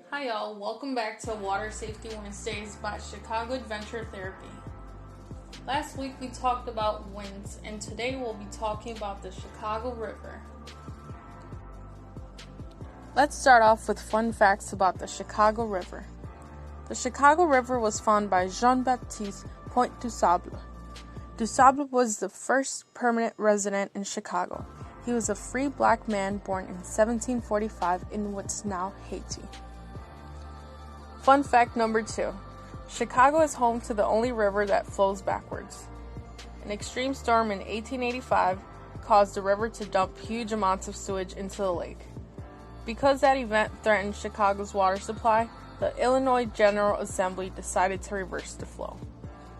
Hi y'all, welcome back to Water Safety Wednesdays by Chicago Adventure Therapy. Last week we talked about winds, and today we'll be talking about the Chicago River. Let's start off with fun facts about the Chicago River. The Chicago River was found by Jean-Baptiste Point du Sable. Du Sable was the first permanent resident in Chicago. He was a free black man born in 1745 in what's now Haiti. Fun fact number 2. Chicago is home to the only river that flows backwards. An extreme storm in 1885 caused the river to dump huge amounts of sewage into the lake. Because that event threatened Chicago's water supply, the Illinois General Assembly decided to reverse the flow.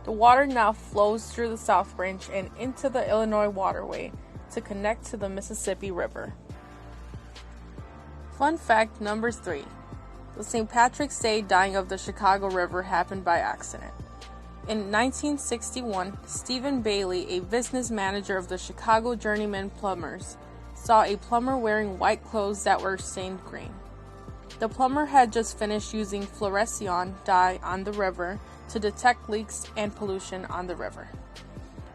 The water now flows through the South Branch and into the Illinois waterway to connect to the Mississippi River. Fun fact number 3. The St. Patrick's Day dyeing of the Chicago River happened by accident. In 1961, Stephen Bailey, a business manager of the Chicago Journeyman Plumbers, saw a plumber wearing white clothes that were stained green. The plumber had just finished using fluorescein dye on the river to detect leaks and pollution on the river.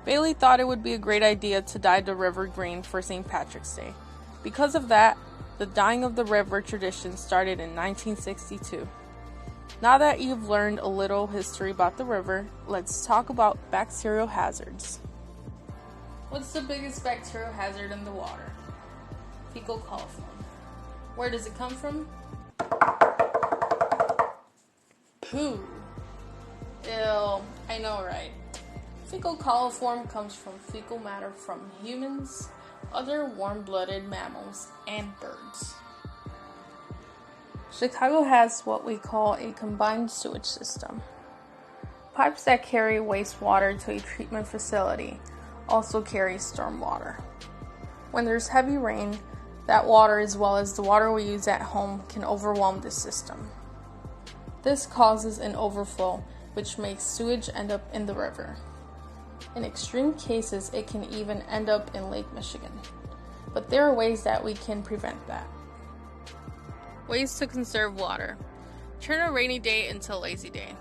Bailey thought it would be a great idea to dye the river green for St. Patrick's Day. Because of that, the dyeing of the river tradition started in 1962. Now that you've learned a little history about the river, let's talk about bacterial hazards. What's the biggest bacterial hazard in the water? Fecal coliform. Where does it come from? Poo. Ew, I know, right? Fecal coliform comes from fecal matter from humans, other warm-blooded mammals, and birds. Chicago has what we call a combined sewage system. Pipes that carry wastewater to a treatment facility also carry stormwater. When there's heavy rain, that water, as well as the water we use at home, can overwhelm the system. This causes an overflow, which makes sewage end up in the river. In extreme cases, it can even end up in Lake Michigan. But there are ways that we can prevent that. Ways to conserve water. Turn a rainy day into a lazy day.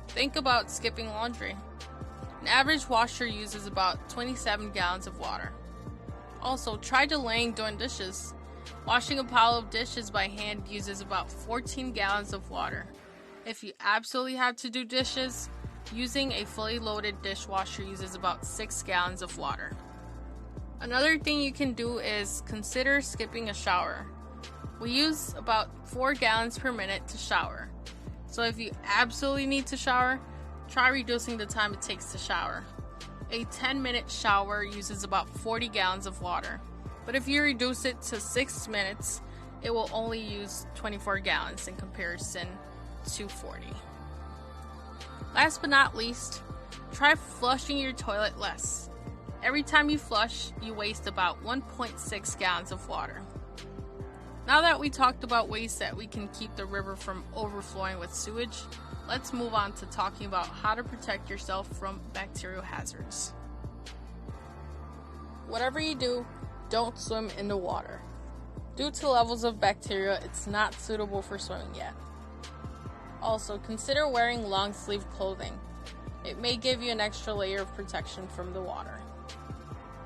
Think about skipping laundry. An average washer uses about 27 gallons of water. Also, try delaying doing dishes. Washing a pile of dishes by hand uses about 14 gallons of water. If you absolutely have to do dishes, using a fully loaded dishwasher uses about 6 gallons of water. Another thing you can do is consider skipping a shower. We use about 4 gallons per minute to shower. So if you absolutely need to shower, try reducing the time it takes to shower. A 10-minute shower uses about 40 gallons of water. But if you reduce it to 6 minutes, it will only use 24 gallons in comparison to 40. Last but not least, try flushing your toilet less. Every time you flush, you waste about 1.6 gallons of water. Now that we talked about ways that we can keep the river from overflowing with sewage, let's move on to talking about how to protect yourself from bacterial hazards. Whatever you do, don't swim in the water. Due to levels of bacteria, it's not suitable for swimming yet. Also, consider wearing long-sleeve clothing. It may give you an extra layer of protection from the water.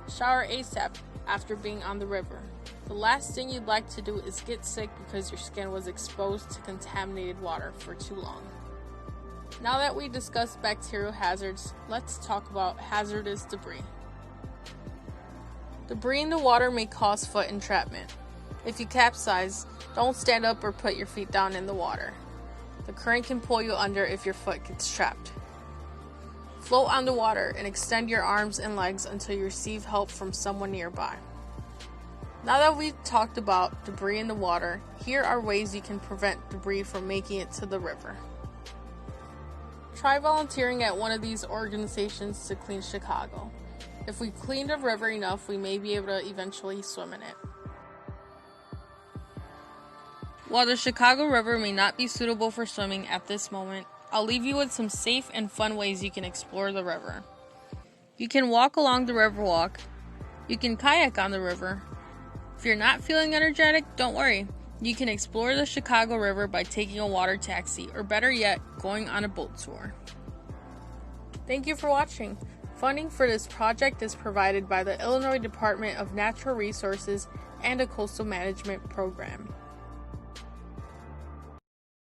Shower ASAP after being on the river. The last thing you'd like to do is get sick because your skin was exposed to contaminated water for too long. Now that we discussed bacterial hazards, let's talk about hazardous debris. Debris in the water may cause foot entrapment. If you capsize, don't stand up or put your feet down in the water. The current can pull you under if your foot gets trapped. Float on the water and extend your arms and legs until you receive help from someone nearby. Now that we've talked about debris in the water, here are ways you can prevent debris from making it to the river. Try volunteering at one of these organizations to clean Chicago. If we clean the river enough, we may be able to eventually swim in it. While the Chicago River may not be suitable for swimming at this moment, I'll leave you with some safe and fun ways you can explore the river. You can walk along the river walk. You can kayak on the river. If you're not feeling energetic, don't worry. You can explore the Chicago River by taking a water taxi, or better yet, going on a boat tour. Thank you for watching. Funding for this project is provided by the Illinois Department of Natural Resources and a Coastal Management Program.